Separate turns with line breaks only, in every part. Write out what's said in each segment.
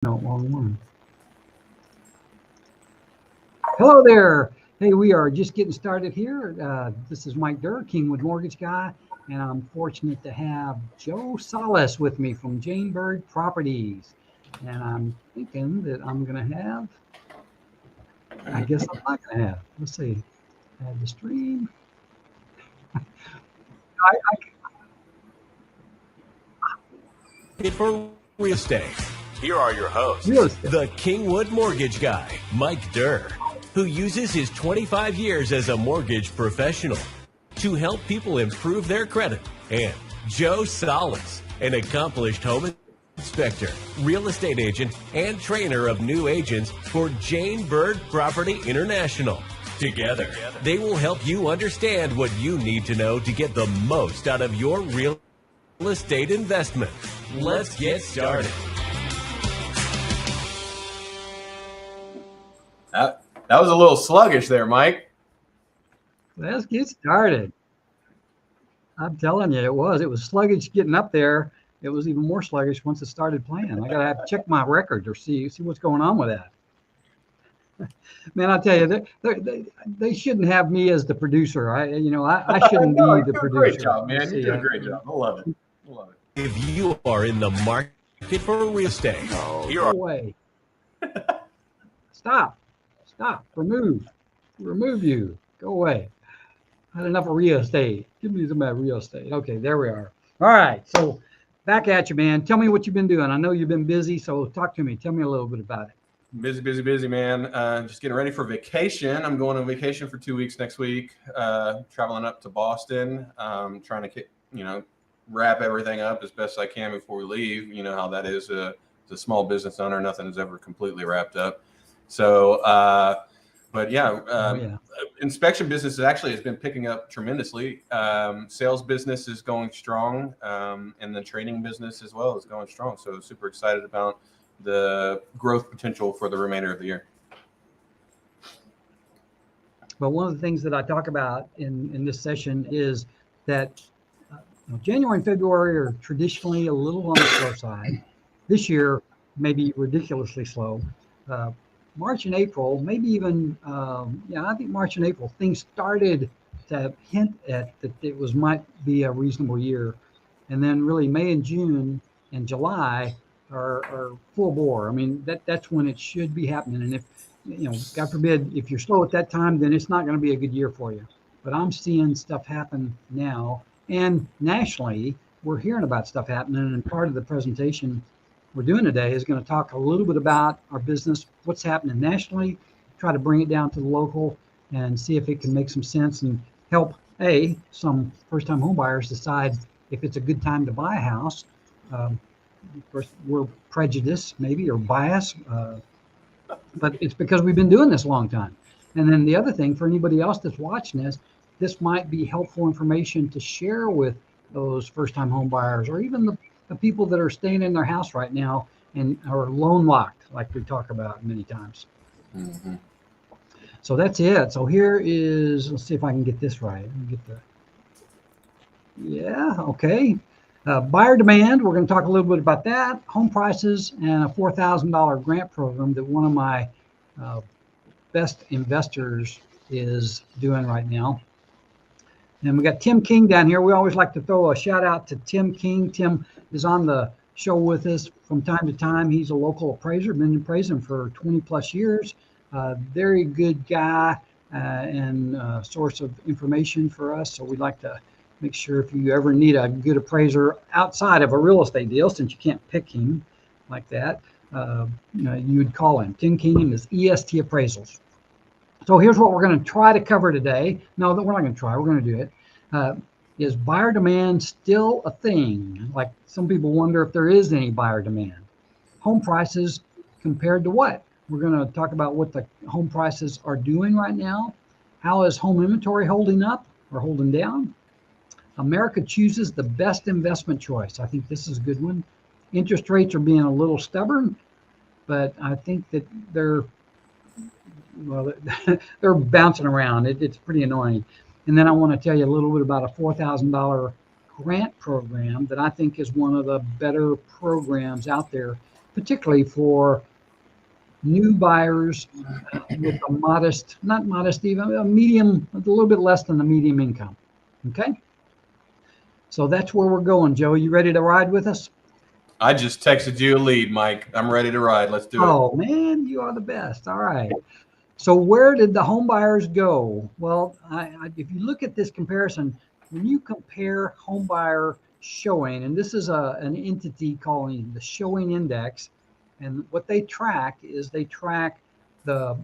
No, wrong one. Hello there. Hey, we are just getting started here. This is Mike Durr, Kingwood Mortgage Guy, and I'm fortunate to have Joe Salas with me from Byrd Properties. And I'm thinking that I'm going to have, I guess I'm not going to have, let's see, add the stream.
For real estate. Here are your hosts, the Kingwood Mortgage Guy, Mike Durr, who uses his 25 years as a mortgage professional to help people improve their credit, and Joe Salas, an accomplished home inspector, real estate agent, and trainer of new agents for Byrd Property International. Together, they will help you understand what you need to know to get the most out of your real estate investment. Let's get started.
That was a little sluggish there, Mike.
Let's get started. I'm telling you, it was sluggish getting up there. It was even more sluggish once it started playing. I gotta have to check my record or see what's going on with that. Man, I tell you, they shouldn't have me as the producer. I shouldn't be the producer.
Great job, man. You're doing a great job. I love it.
If you are in the market for real estate,
go away. Stop. Remove you. Go away. I had enough of real estate. Give me some of that real estate. Okay, there we are. All right, so back at you, man. Tell me what you've been doing. I know you've been busy, so talk to me. Tell me a little bit about it.
Busy, man. Just getting ready for vacation. I'm going on vacation for 2 weeks next week. Traveling up to Boston. Trying to wrap everything up as best I can before we leave. You know how that is. As a small business owner, nothing is ever completely wrapped up. So, inspection business actually has been picking up tremendously. Sales business is going strong, and the training business as well is going strong. So super excited about the growth potential for the remainder of the year.
Well, one of the things that I talk about in this session is that January and February are traditionally a little on the slow side. This year, maybe ridiculously slow. March and April, maybe even, I think March and April, things started to hint at that it might be a reasonable year. And then really May and June and July are full bore. I mean, that's when it should be happening. And if, God forbid, if you're slow at that time, then it's not going to be a good year for you. But I'm seeing stuff happen now. And nationally, we're hearing about stuff happening. And part of the presentation we're doing today is going to talk a little bit about our business, what's happening nationally, try to bring it down to the local and see if it can make some sense and help some first-time home buyers decide if it's a good time to buy a house. Of course, we're prejudiced maybe or biased, but it's because we've been doing this a long time. And then the other thing for anybody else that's watching this might be helpful information to share with those first-time home buyers or even the people that are staying in their house right now and are loan locked, like we talk about many times. Mm-hmm. So that's it. So here is, let's see if I can get this right. Okay. Buyer demand, we're going to talk a little bit about that, home prices, and a $4,000 grant program that one of my best investors is doing right now. And we got Tim King down here. We always like to throw a shout out to Tim King. Tim is on the show with us from time to time. He's a local appraiser, been appraising for 20 plus years. Very good guy and source of information for us. So we'd like to make sure if you ever need a good appraiser outside of a real estate deal, since you can't pick him like that, you would call him. Tim King is EST Appraisals. So here's what we're going to try to cover today. No, we're not going to try. We're going to do it. Is buyer demand still a thing? Like some people wonder if there is any buyer demand. Home prices compared to what? We're going to talk about what the home prices are doing right now. How is home inventory holding up or holding down? America chooses the best investment choice. I think this is a good one. Interest rates are being a little stubborn, but I think that they're bouncing around. It's pretty annoying. And then I want to tell you a little bit about a $4,000 grant program that I think is one of the better programs out there particularly for new buyers with a modest, not modest, even a medium, a little bit less than the medium income. Okay. So that's where we're going, Joe. You ready to ride with us?
I just texted you a lead, Mike. I'm ready to ride. Let's do it.
Oh, man, you are the best. All right. So where did the home buyers go? Well, if you look at this comparison, when you compare home buyer showing, and this is an entity called the showing index, and what they track is they track the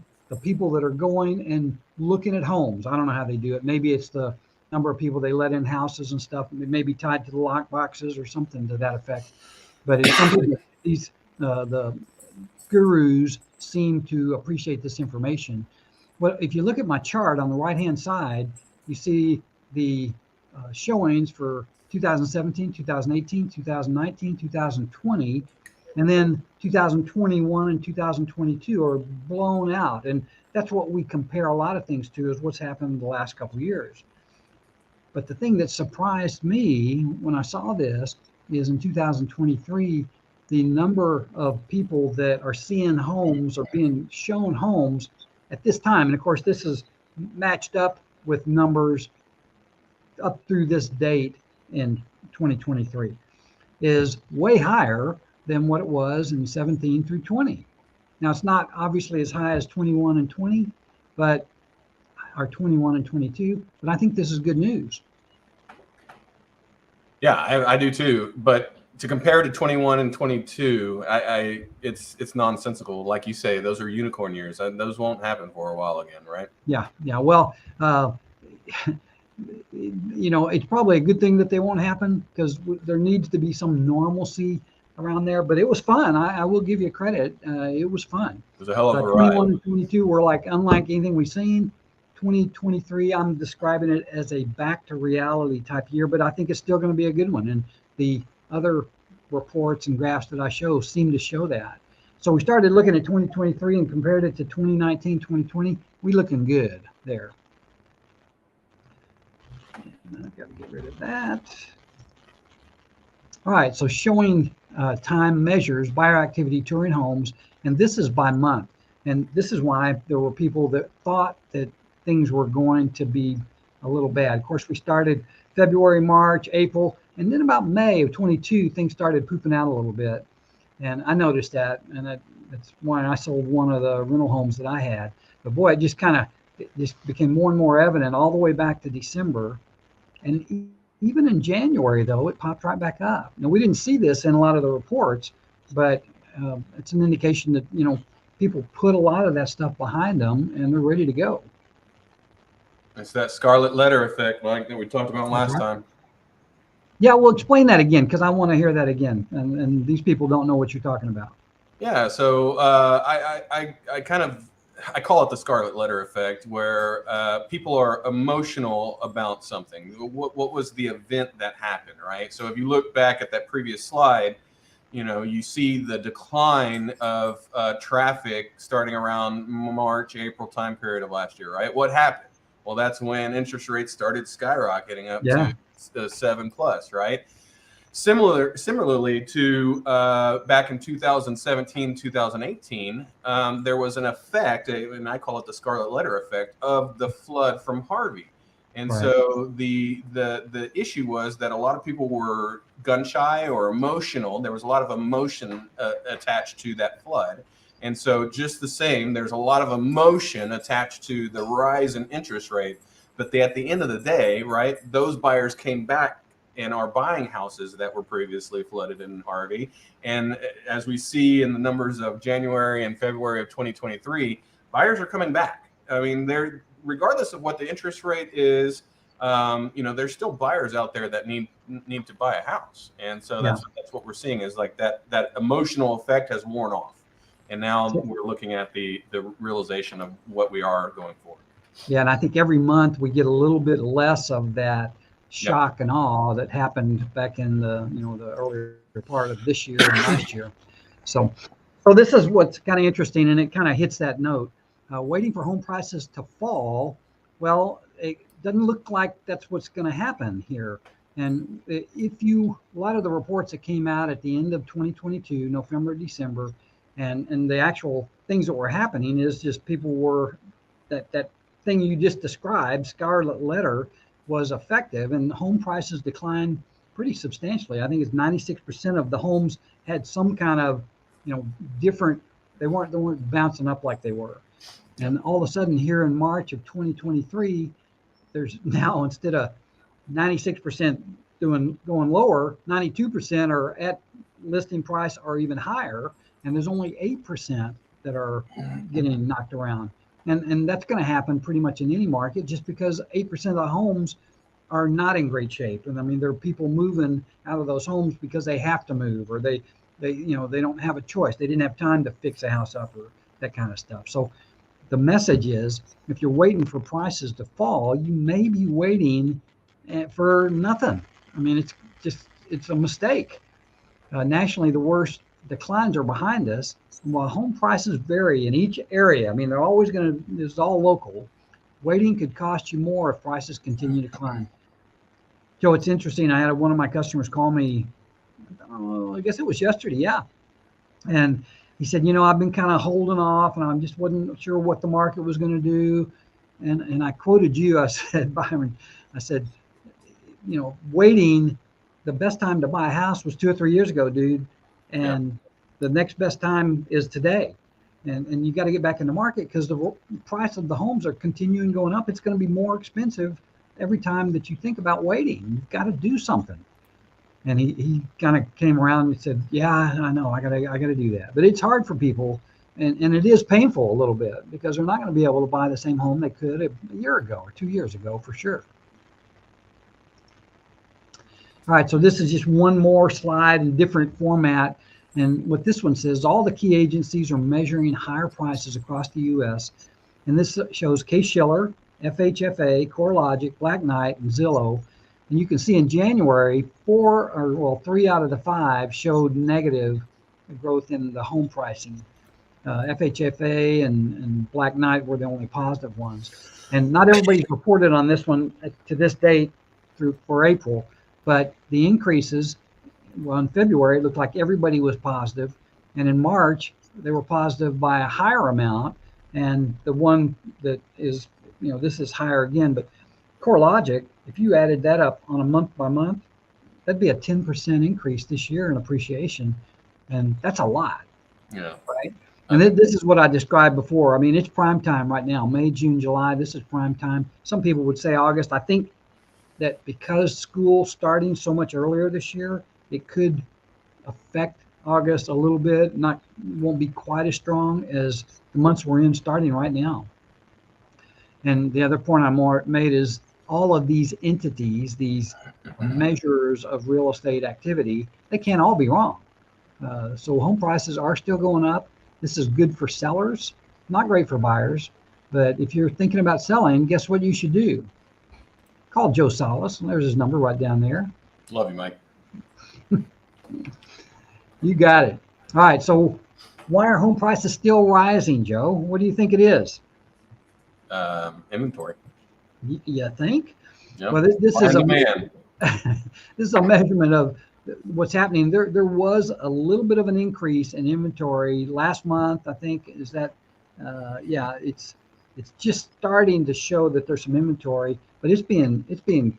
people that are going and looking at homes. I don't know how they do it. Maybe it's the number of people they let in houses and stuff. It may be tied to the lock boxes or something to that effect. But it's something that these the gurus seem to appreciate this information. Well, if you look at my chart on the right-hand side, you see the showings for 2017, 2018, 2019, 2020, and then 2021 and 2022 are blown out. And that's what we compare a lot of things to, is what's happened in the last couple of years. But the thing that surprised me when I saw this is in 2023, the number of people that are seeing homes or being shown homes at this time, and of course this is matched up with numbers up through this date in 2023, is way higher than what it was in 17 through 20. Now it's not obviously as high as 21 and 20, but or 21 and 22, but I think this is good news.
Yeah, I do too. But to compare to 21 and 22, it's nonsensical. Like you say, those are unicorn years. Those won't happen for a while again, right?
Yeah. Well, it's probably a good thing that they won't happen, because there needs to be some normalcy around there. But it was fun. I will give you credit. It was fun.
It was a hell of a ride.
21 and 22 were like unlike anything we've seen. 2023, I'm describing it as a back to reality type year, but I think it's still going to be a good one. And the other reports and graphs that I show seem to show that. So we started looking at 2023 and compared it to 2019, 2020. We looking good there. And I've got to get rid of that. All right, so showing time measures, buyer activity, touring homes, and this is by month. And this is why there were people that thought that things were going to be a little bad. Of course, we started February, March, April, and then about May of 22, things started pooping out a little bit. And I noticed that, and that's why I sold one of the rental homes that I had. But boy, it just became more and more evident all the way back to December. And even in January, though, it popped right back up. Now, we didn't see this in a lot of the reports, but it's an indication that, people put a lot of that stuff behind them and they're ready to go.
It's that scarlet letter effect, Mike, that we talked about last time.
Yeah, well, explain that again, because I want to hear that again. And these people don't know what you're talking about.
Yeah, so I call it the scarlet letter effect, where people are emotional about something. What was the event that happened, right? So if you look back at that previous slide, you see the decline of traffic starting around March, April time period of last year, right? What happened? Well, that's when interest rates started skyrocketing up to 7+, right? Similarly to back in 2017, 2018, there was an effect, and I call it the scarlet letter effect, of the flood from Harvey. And so the issue was that a lot of people were gun shy or emotional. There was a lot of emotion attached to that flood. And so just the same, there's a lot of emotion attached to the rise in interest rate. But at the end of the day, right, those buyers came back and are buying houses that were previously flooded in Harvey. And as we see in the numbers of January and February of 2023, buyers are coming back. I mean, regardless of what the interest rate is, there's still buyers out there that need to buy a house. And so that's what we're seeing, is like that emotional effect has worn off. And now we're looking at the realization of what we are going forward.
Yeah, and I think every month we get a little bit less of that shock and awe that happened back in the the earlier part of this year and last year. So this is what's kind of interesting, and it kind of hits that note. Waiting for home prices to fall. Well, it doesn't look like that's what's going to happen here. And a lot of the reports that came out at the end of 2022, November, December, and the actual things that were happening is just people were, that thing you just described, scarlet letter, was effective, and home prices declined pretty substantially. I think it's 96% of the homes had some kind of, different, they weren't bouncing up like they were. And all of a sudden here in March of 2023, there's now, instead of 96% going lower, 92% are at listing price or even higher, and there's only 8% that are getting knocked around. And that's going to happen pretty much in any market, just because 8% of the homes are not in great shape. And I mean, there are people moving out of those homes because they have to move, or they don't have a choice. They didn't have time to fix a house up, or that kind of stuff. So the message is, if you're waiting for prices to fall, you may be waiting for nothing. I mean, it's a mistake. Nationally, the worst declines are behind us. While home prices vary in each area, I mean, they're always it's all local. Waiting could cost you more if prices continue to climb. Joe, it's interesting. I had one of my customers call me, I guess it was yesterday, yeah. And he said, I've been kind of holding off, and I just wasn't sure what the market was going to do. And I quoted you. I said, Byron, I said, waiting, the best time to buy a house was 2 or 3 years ago, dude. And the next best time is today. And you got to get back in the market, because the price of the homes are continuing going up. It's going to be more expensive every time that you think about waiting. You've got to do something. And he kind of came around and said, yeah, I know, I gotta do that. But it's hard for people, and it is painful a little bit, because they're not going to be able to buy the same home they could a year ago or 2 years ago, for sure. All right, so this is just one more slide in different format. And what this one says, all the key agencies are measuring higher prices across the U.S. And this shows Case-Shiller, FHFA, CoreLogic, Black Knight, and Zillow. And you can see in January, 3 out of the 5 showed negative growth in the home pricing. FHFA and Black Knight were the only positive ones. And not everybody's reported on this one to this date for April, but the increases, well, in February, it looked like everybody was positive. And in March, they were positive by a higher amount. And the one that is, this is higher again, but CoreLogic, if you added that up on a month by month, that'd be a 10% increase this year in appreciation. And that's a lot.
Yeah.
Right. And this is what I described before. I mean, it's prime time right now, May, June, July. This is prime time. Some people would say August. I think that because school's starting so much earlier this year, it could affect August a little bit. Won't be quite as strong as the months we're in starting right now. And the other point I made is, all of these entities, these measures of real estate activity, they can't all be wrong. So home prices are still going up. This is good for sellers, not great for buyers. But if you're thinking about selling, guess what you should do? Call Joe Salas. There's his number right down there.
Love you, Mike.
You got it. All right. So why are home prices still rising, Joe? What do you think it is?
Inventory.
You think?
Yep.
Well, this is this is a measurement of what's happening. There was a little bit of an increase in inventory last month, I think. Is that it's just starting to show that there's some inventory, but it's being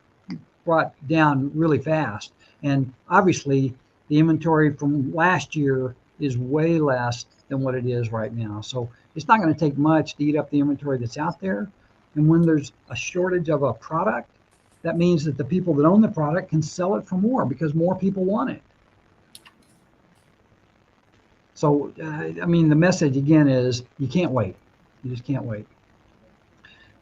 brought down really fast. And obviously the inventory from last year is way less than what it is right now. So it's not going to take much to eat up the inventory that's out there. And when there's a shortage of a product, that means that the people that own the product can sell it for more, because more people want it. So, I mean, the message again is, you can't wait. You just can't wait.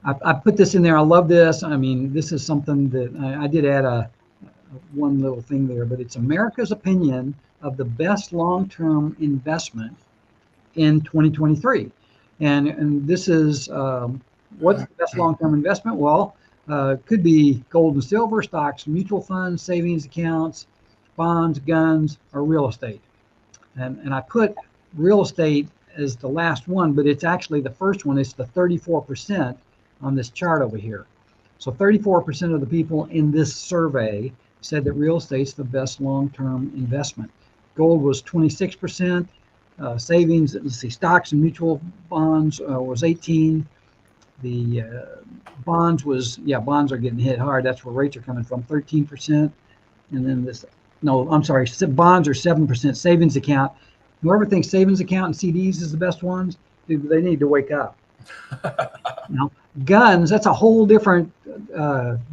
I put this in there. I love this. I mean, this is something that I did add one little thing there, but it's America's opinion of the best long-term investment in 2023. And this is what's the best long-term investment? Well, could be gold and silver, stocks, mutual funds, savings accounts, bonds, guns, or real estate. And I put real estate as the last one, but it's actually the first one. It's the 34% on this chart over here. So 34% of the people in this survey said that real estate's the best long-term investment. Gold was 26%. Savings, let's see, stocks and mutual bonds was 18. The bonds are getting hit hard. That's where rates are coming from, 13%. And then bonds are 7%. Savings account. Whoever thinks savings account and CDs is the best ones, they need to wake up. Guns, that's a whole different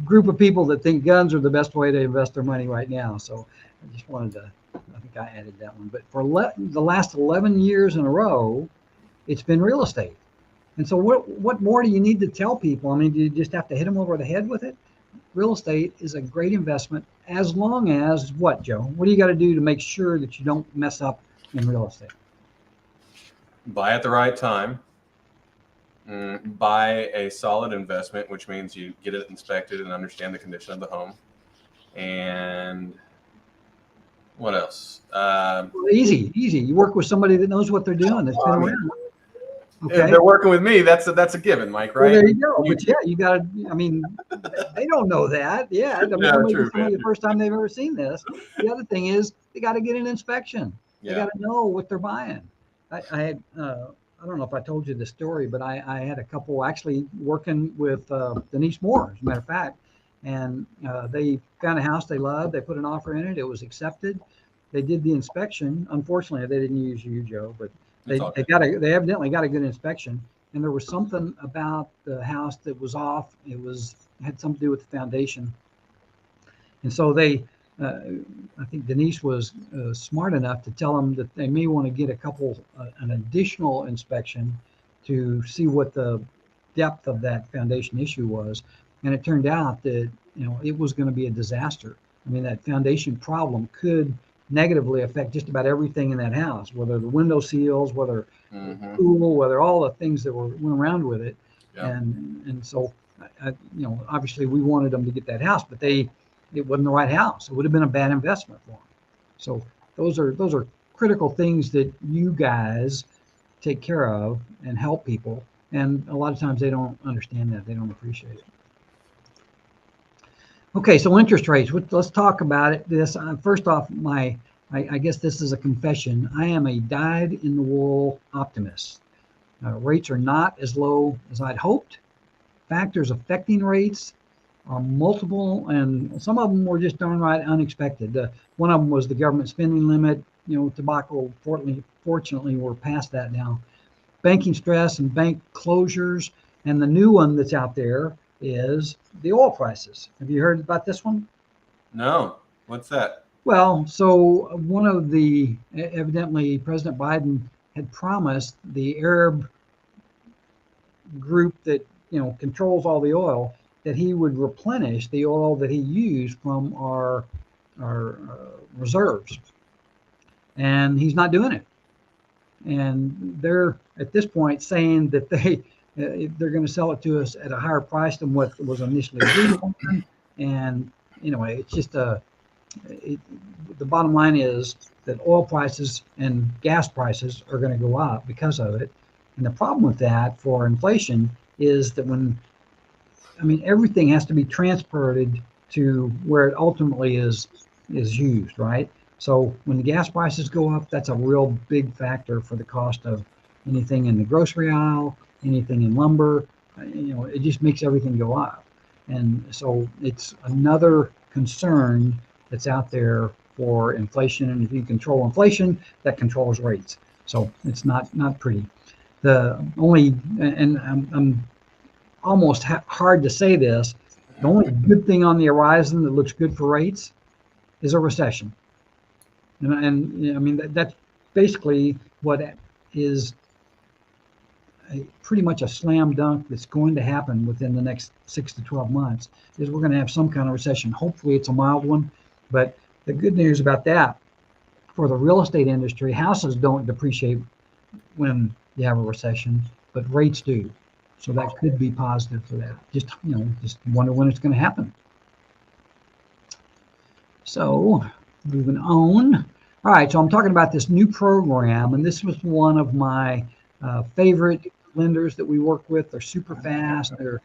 group of people that think guns are the best way to invest their money right now. So I just wanted to, I think I added that one. But for the last 11 years in a row, it's been real estate. And so what more do you need to tell people? I mean, do you just have to hit them over the head with it? Real estate is a great investment as long as what, Joe? What do you got to do to make sure that you don't mess up in real estate?
Buy at the right time. Buy a solid investment, which means you get it inspected and understand the condition of the home. And what else?
Easy. You work with somebody that knows what they're doing. That's been around.
Okay. If they're working with me, that's a given, Mike, right?
Well, there you go. But yeah, you got to, I mean, they don't know that. Yeah. I mean, true, the first time they've ever seen this. The other thing is they got to get an inspection. They got to know what they're buying. I had, I don't know if I told you the story, but I had a couple actually working with Denise Moore, as a matter of fact, and they found a house they loved. They put an offer in it. It was accepted. They did the inspection. Unfortunately, they didn't use you, Joe, but they evidently got a good inspection. And there was something about the house that was off. Had something to do with the foundation. And so I think Denise was smart enough to tell them that they may want to get an additional inspection to see what the depth of that foundation issue was. And it turned out that, it was going to be a disaster. I mean, that foundation problem could negatively affect just about everything in that house, whether the window seals, whether the pool, whether all the things that went around with it. Yeah. And so, obviously we wanted them to get that house, but it wasn't the right house. It would have been a bad investment for them. So those are critical things that you guys take care of and help people. And a lot of times they don't understand that. They don't appreciate it. Okay, so interest rates. Let's talk about it. First off, I guess this is a confession. I am a dyed-in-the-wool optimist. Rates are not as low as I'd hoped. Factors affecting rates are multiple, and some of them were just downright unexpected. One of them was the government spending limit. Tobacco, fortunately, we're past that now. Banking stress and bank closures, and the new one that's out there is the oil prices. Have you heard about this one?
No. What's that?
Well, so evidently President Biden had promised the Arab group that controls all the oil that he would replenish the oil that he used from our reserves, and he's not doing it. And they're at this point saying that they're going to sell it to us at a higher price than what was initially agreed upon. And anyway, it's just the bottom line is that oil prices and gas prices are going to go up because of it. And the problem with that for inflation is that everything has to be transported to where it ultimately is used, right? So when the gas prices go up, that's a real big factor for the cost of anything in the grocery aisle, anything in lumber. It just makes everything go up. And so it's another concern that's out there for inflation. And if you control inflation, that controls rates. So it's not pretty. I'm almost hard to say this, the only good thing on the horizon that looks good for rates is a recession. And that's basically what is pretty much a slam dunk that's going to happen within the next 6 to 12 months is we're going to have some kind of recession. Hopefully it's a mild one. But the good news about that, for the real estate industry, houses don't depreciate when you have a recession, but rates do. So that could be positive for that. Just wonder when it's going to happen. So moving on. All right, so I'm talking about this new program, and this was one of my favorite lenders that we work with. They're super fast, they're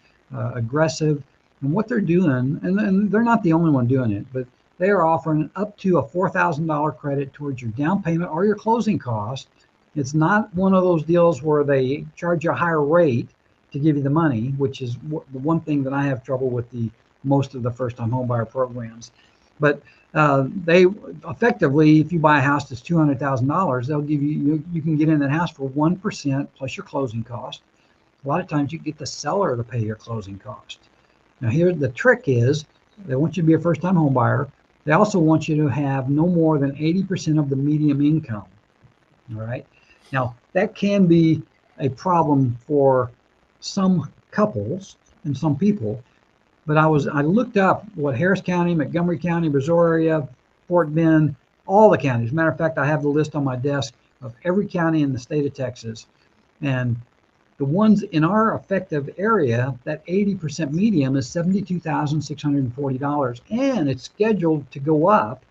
aggressive, and what they're doing, and they're not the only one doing it, but they are offering up to a $4,000 credit towards your down payment or your closing cost. It's not one of those deals where they charge you a higher rate to give you the money, which is the one thing that I have trouble with most of the first-time homebuyer programs. But they effectively, if you buy a house that's $200,000, they'll give you can get in that house for 1% plus your closing cost. A lot of times you get the seller to pay your closing cost. Now here the trick is they want you to be a first-time home buyer. They also want you to have no more than 80% of the median income. All right. Now that can be a problem for some couples and some people, but I looked up what Harris County, Montgomery County, Brazoria, Fort Bend, all the counties. As a matter of fact, I have the list on my desk of every county in the state of Texas, and the ones in our effective area, that 80% median is $72,640, and it's scheduled to go up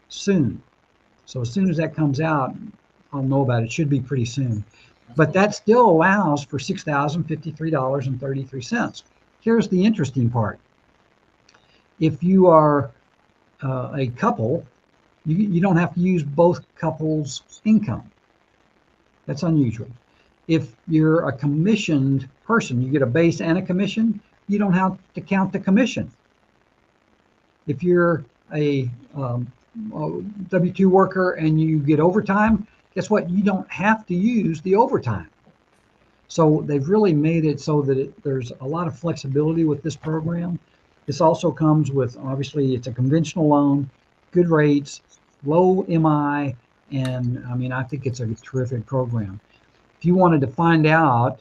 soon. So as soon as that comes out, I'll know about it. It should be pretty soon. But that still allows for $6,053.33. Here's the interesting part. If you are a couple, you don't have to use both couples' income. That's unusual. If you're a commissioned person, you get a base and a commission, you don't have to count the commission. If you're a W-2 worker and you get overtime, guess what? You don't have to use the overtime. So they've really made it so that there's a lot of flexibility with this program. This also comes with, obviously, it's a conventional loan, good rates, low MI, and I mean, I think it's a terrific program. If you wanted to find out,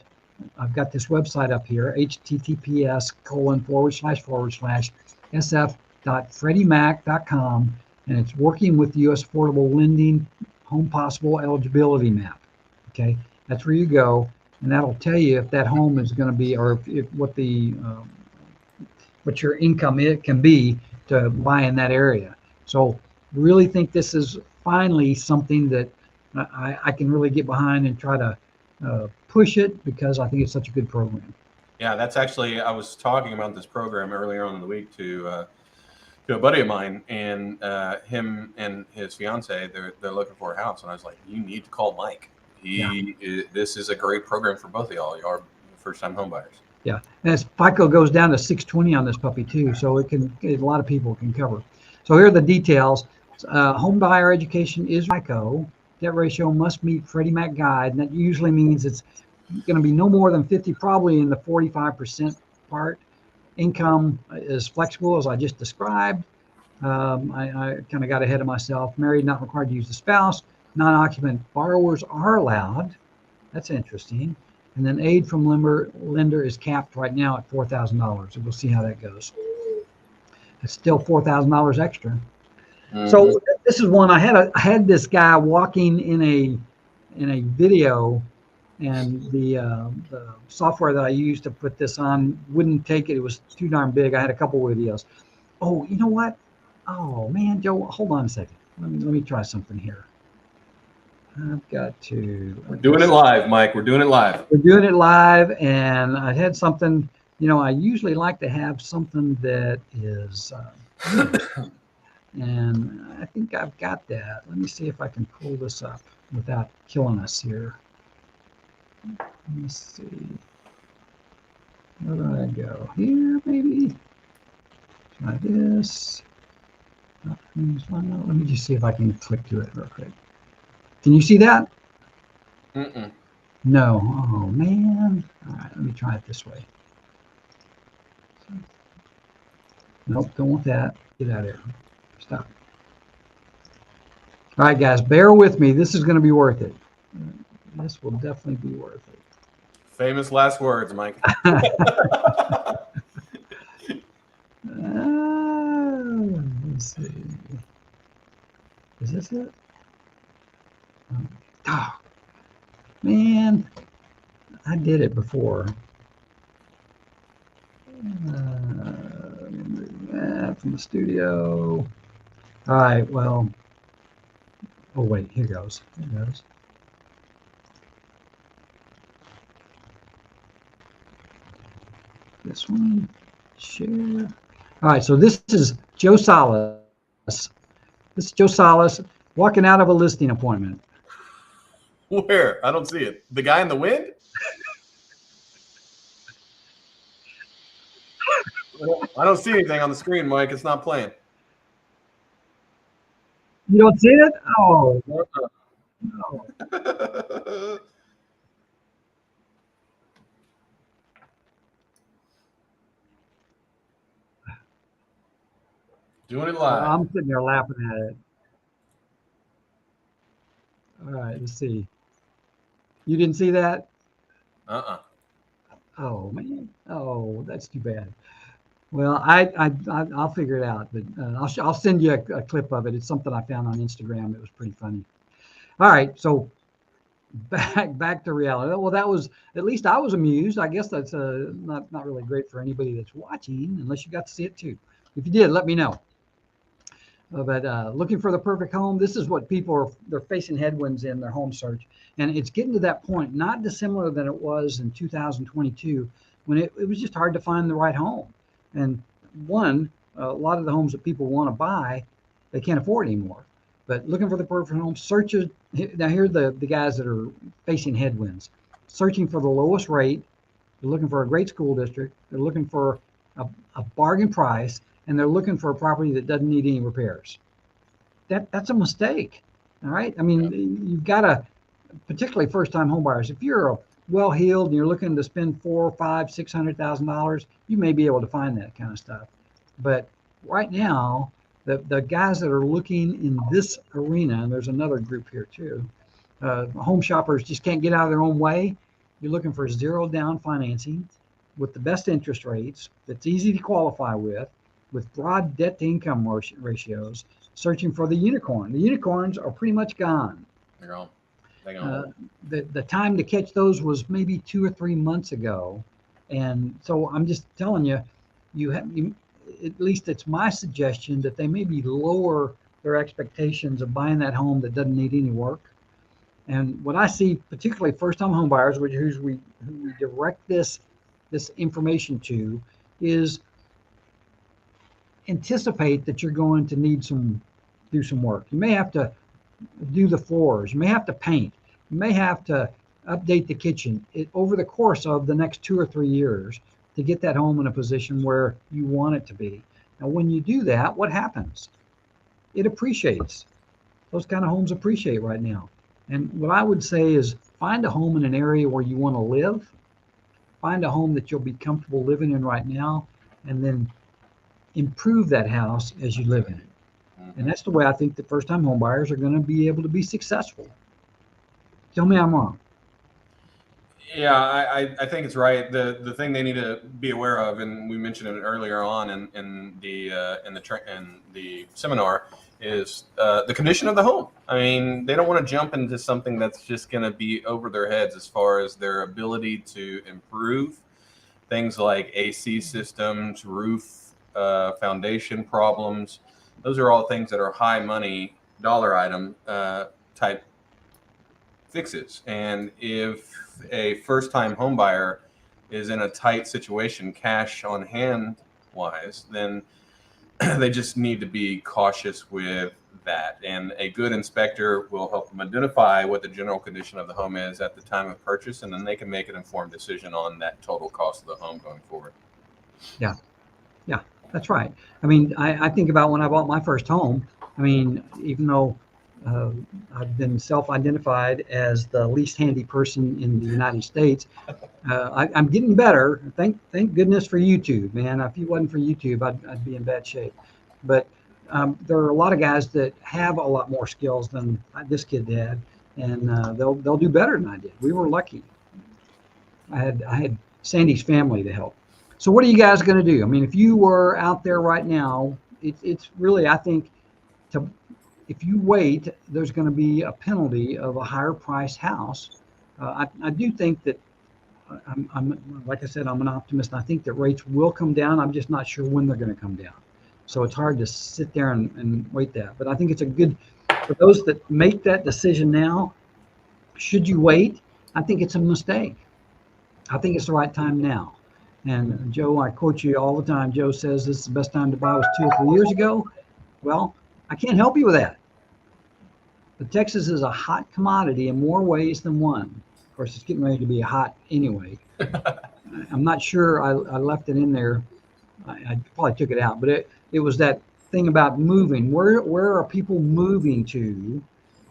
I've got this website up here, https://sf.freddiemac.com, and it's working with the U.S. Affordable Lending Home Possible Eligibility Map. Okay, that's where you go, and that'll tell you if that home is going to be, or if what your income it can be to buy in that area. So really think this is finally something that I can really get behind and try to push it, because I think it's such a good program.
Yeah, that's actually, I was talking about this program earlier on in the week to a buddy of mine, and him and his fiance, they're looking for a house, and I was like, you need to call Mike. This is a great program for both of y'all. You are first-time home buyers.
Yeah, and as FICO goes down to 620 on this puppy too, so a lot of people can cover. So here are the details. Home buyer education is FICO. Debt ratio must meet Freddie Mac guide, and that usually means it's going to be no more than 50, probably in the 45% part. Income is flexible, as I just described. I kind of got ahead of myself. Married, not required to use the spouse. Non-occupant borrowers are allowed. That's interesting. And then aid from lender is capped right now at $4,000. And we'll see how that goes. It's still $4,000 extra. Mm-hmm. So this is one I had this guy walking in a video, and the software that I used to put this on wouldn't take it. It was too darn big. I had a couple videos. Oh, you know what? Oh man, Joe, hold on a second. Let me try something here. I've got to.
We're doing it live, Mike. We're doing it live.
We're doing it live, and I had something. You know, I usually like to have something that is. And I think I've got that. Let me see if I can pull this up without killing us here. Let me see. Where do I go? Here, maybe. Try this. Let me just see if I can click to it real quick. Can you see that?
Mm-mm.
No. Oh, man. All right, let me try it this way. Nope, don't want that. Get out of here. Stop. All right, guys, bear with me. This is going to be worth it. This will definitely be worth it.
Famous last words, Mike.
Let's see. Is this it? Oh, man, I did it before. From the studio. All right, well, oh wait, here goes. Here goes. This one, share. All right, so this is Joe Salas. This is Joe Salas walking out of a listing appointment.
Where? I don't see it. The guy in the wind? I don't see anything on the screen, Mike. It's not playing.
You don't see it? Oh, no.
Doing it live.
I'm sitting there laughing at it. All right, let's see. You didn't see that? Oh man. Oh, that's too bad. Well, I'll figure it out, but I'll send you a clip of it. It's something I found on Instagram. It was pretty funny. All right, so back to reality. Well, that was, at least I was amused. I guess that's not really great for anybody that's watching, unless you got to see it too. If you did, let me know. But looking for the perfect home, this is what they're facing headwinds in their home search. And it's getting to that point, not dissimilar than it was in 2022, when it was just hard to find the right home. And a lot of the homes that people want to buy, they can't afford anymore. But looking for the perfect home, searches. Now here are the guys that are facing headwinds. Searching for the lowest rate. They're looking for a great school district. They're looking for a bargain price. And they're looking for a property that doesn't need any repairs. That's a mistake. All right. I mean, you've got to, particularly first-time home buyers, if you're well-heeled and you're looking to spend $400,000, $500,000, $600,000, you may be able to find that kind of stuff. But right now, the guys that are looking in this arena, and there's another group here too, home shoppers just can't get out of their own way. You're looking for zero down financing with the best interest rates that's easy to qualify with broad debt to income ratios, searching for the unicorn. The unicorns are pretty much gone.
They're gone. They're gone.
The time to catch those was maybe 2 or 3 months ago. And so I'm just telling you, at least it's my suggestion that they maybe lower their expectations of buying that home that doesn't need any work. And what I see, particularly first-time home buyers, who we direct this information to, is anticipate that you're going to need do some work. You may have to do the floors. You may have to paint. You may have to update the kitchen over the course of the next 2 or 3 years to get that home in a position where you want it to be. Now, when you do that, what happens? It appreciates. Those kind of homes appreciate right now. And what I would say is find a home in an area where you want to live. Find a home that you'll be comfortable living in right now, and then improve that house as you live in it. And that's the way I think the first-time home buyers are going to be able to be successful. Tell me I'm wrong.
Yeah, I think it's right. The thing they need to be aware of, and we mentioned it earlier on in the seminar, is the condition of the home. I mean, they don't want to jump into something that's just going to be over their heads as far as their ability to improve things like AC systems, roof, foundation problems. Those are all things that are high money dollar item type fixes. And if a first time home buyer is in a tight situation, cash on hand wise, then they just need to be cautious with that. And a good inspector will help them identify what the general condition of the home is at the time of purchase, and then they can make an informed decision on that total cost of the home going forward.
Yeah. That's right. I mean, I think about when I bought my first home. I mean, even though I've been self-identified as the least handy person in the United States, I'm getting better. Thank goodness for YouTube, man. If it wasn't for YouTube, I'd be in bad shape. But there are a lot of guys that have a lot more skills than this kid did, and they'll do better than I did. We were lucky. I had Sandy's family to help. So what are you guys going to do? I mean, if you were out there right now, it's really, I think, if you wait, there's going to be a penalty of a higher priced house. I do think that, I'm like I said, I'm an optimist. I think that rates will come down. I'm just not sure when they're going to come down. So it's hard to sit there and wait that. But I think it's a good, for those that make that decision now, should you wait? I think it's a mistake. I think it's the right time now. And Joe, I quote you all the time. Joe says this is the best time to buy was 2 or 3 years ago. Well, I can't help you with that. But Texas is a hot commodity in more ways than one. Of course, it's getting ready to be hot anyway. I'm not sure I left it in there. I probably took it out, but it was that thing about moving. Where are people moving to?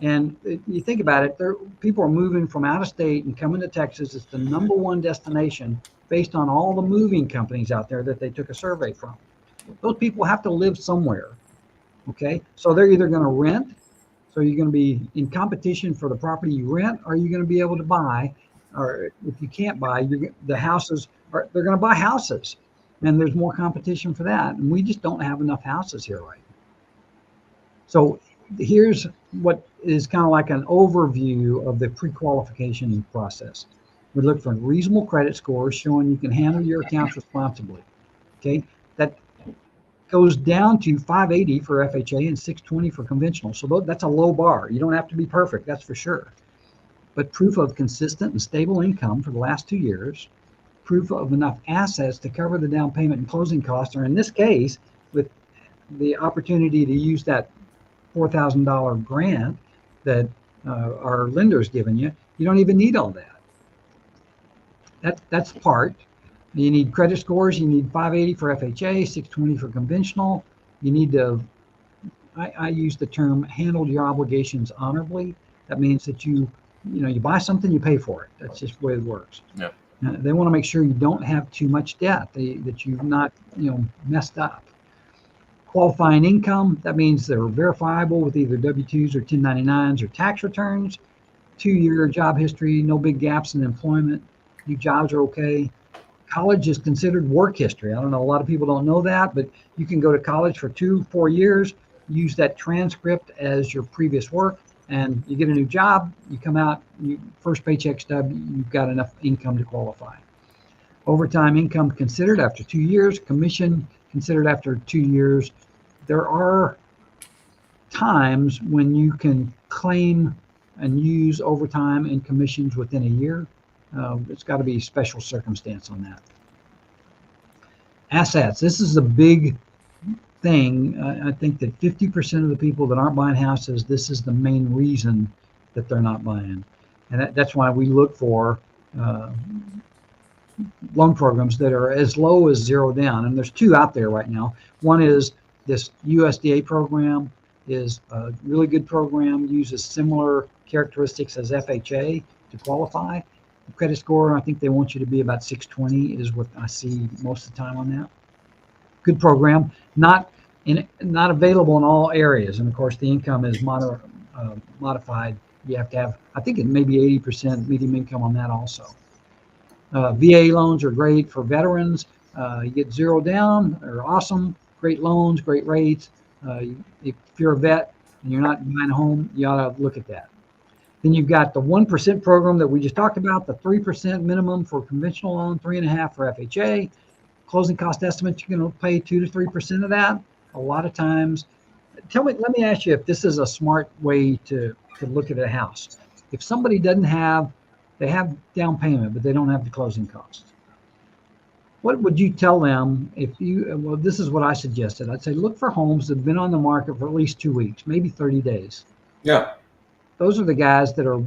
And you think about it, people are moving from out of state and coming to Texas. It's the number one destination based on all the moving companies out there that they took a survey from. Those people have to live somewhere. Okay, so they're either going to rent, so you're going to be in competition for the property you rent, or you're going to be able to buy, or if you can't buy, the houses they're going to buy houses, and there's more competition for that, and we just don't have enough houses here right now. So here's what is kind of like an overview of the pre-qualification process. We look for reasonable credit scores showing you can handle your accounts responsibly. Okay, that goes down to 580 for FHA and 620 for conventional. So that's a low bar. You don't have to be perfect, that's for sure. But proof of consistent and stable income for the last 2 years, proof of enough assets to cover the down payment and closing costs, or in this case, with the opportunity to use that $4,000 grant that our lender's given you, you don't even need all that. That's part. You need credit scores. You need 580 for FHA, 620 for conventional. You need to, I use the term, handle your obligations honorably. That means that you buy something, you pay for it. That's just the way it works.
Yeah.
They want to make sure you don't have too much debt, that you've not, messed up. Qualifying income, that means they're verifiable with either W-2s or 1099s or tax returns. 2-year job history, no big gaps in employment. New jobs are okay. College is considered work history. I don't know, a lot of people don't know that, but you can go to college for 2-4 years, use that transcript as your previous work, and you get a new job, you come out, first paycheck stub, you've got enough income to qualify. Overtime income considered after 2 years, commission considered after 2 years. There are times when you can claim and use overtime and commissions within a year. It's got to be special circumstance on that. Assets. This is a big thing. I think that 50% of the people that aren't buying houses, this is the main reason that they're not buying. And that's why we look for loan programs that are as low as zero down. And there's 2 out there right now. One is this USDA program, is a really good program, uses similar characteristics as FHA to qualify. The credit score, I think they want you to be about 620 is what I see most of the time on that. Good program, not available in all areas. And of course, the income is modified. You have to have, I think it may be 80% medium income on that also. VA loans are great for veterans. You get zero down, they're awesome. Great loans, great rates. If you're a vet and you're not buying a home, you ought to look at that. Then you've got the 1% program that we just talked about, the 3% minimum for conventional loan, 3.5% for FHA. Closing cost estimates, you're going to pay 2 to 3% of that. A lot of times, let me ask you if this is a smart way to look at a house. If somebody they have down payment, but they don't have the closing costs. What would you tell them well, this is what I suggested. I'd say look for homes that have been on the market for at least 2 weeks, maybe 30 days.
Yeah.
Those are the guys that are a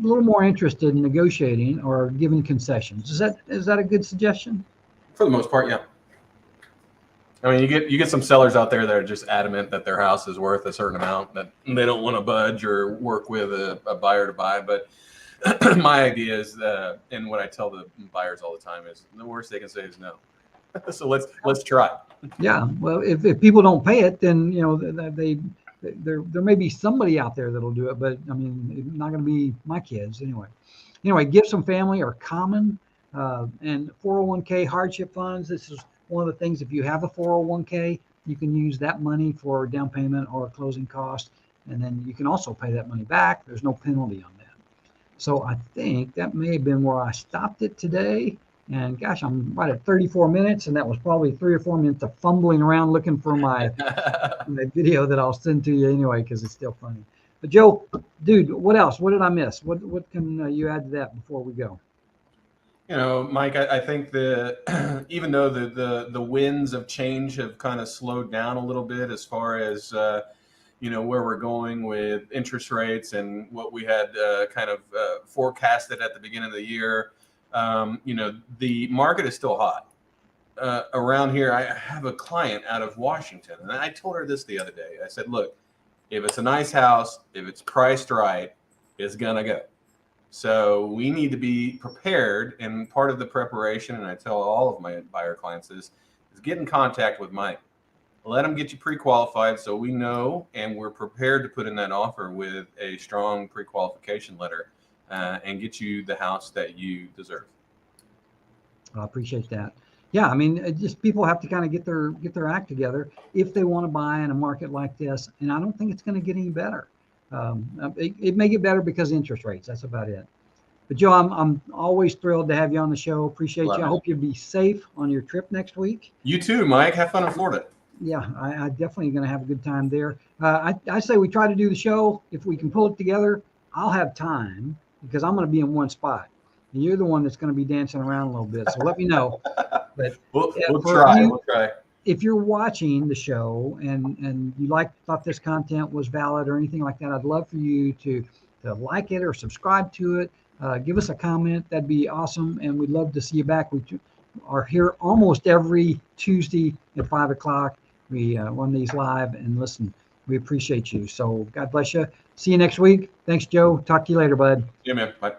little more interested in negotiating or giving concessions. Is that a good suggestion?
For the most part, yeah. I mean, you get some sellers out there that are just adamant that their house is worth a certain amount, that they don't want to budge or work with a buyer to buy. But my idea is and what I tell the buyers all the time is the worst they can say is no. So let's try.
Yeah. Well, if people don't pay it, then there may be somebody out there that'll do it, but I mean, it's not going to be my kids anyway. Anyway, gifts from family are common, and 401k hardship funds. This is one of the things. If you have a 401k, you can use that money for down payment or closing costs, and then you can also pay that money back. There's no penalty on that. So I think that may have been where I stopped it today. And gosh, I'm right at 34 minutes, and that was probably 3 or 4 minutes of fumbling around looking for my video that I'll send to you anyway, because it's still funny. But Joe, dude, what else? What did I miss? What can you add to that before we go?
Mike, I think even though the winds of change have kind of slowed down a little bit as far as where we're going with interest rates and what we had kind of forecasted at the beginning of the year. The market is still hot. Around here, I have a client out of Washington, and I told her this the other day. I said, look, if it's a nice house, if it's priced right, it's going to go. So we need to be prepared, and part of the preparation, and I tell all of my buyer clients is get in contact with Mike. Let them get you pre-qualified so we know and we're prepared to put in that offer with a strong pre-qualification letter and get you the house that you deserve.
I appreciate that. Yeah, I mean, just people have to kind of get their act together if they want to buy in a market like this. And I don't think it's going to get any better. It may get better because of interest rates. That's about it. But Joe, I'm always thrilled to have you on the show. Appreciate you. I hope you'll be safe on your trip next week.
You too, Mike. Have fun in Florida.
Yeah, I definitely going to have a good time there. I say we try to do the show. If we can pull it together, I'll have time because I'm going to be in one spot. And you're the one that's going to be dancing around a little bit. So let me know. But
we'll try.
We'll try. If you're watching the show and you thought this content was valid or anything like that, I'd love for you to like it or subscribe to it. Give us a comment. That'd be awesome. And we'd love to see you back. We are here almost every Tuesday at 5 o'clock. We run these live and listen. We appreciate you. So God bless you. See you next week. Thanks, Joe. Talk to you later, bud.
Yeah, man. Bye.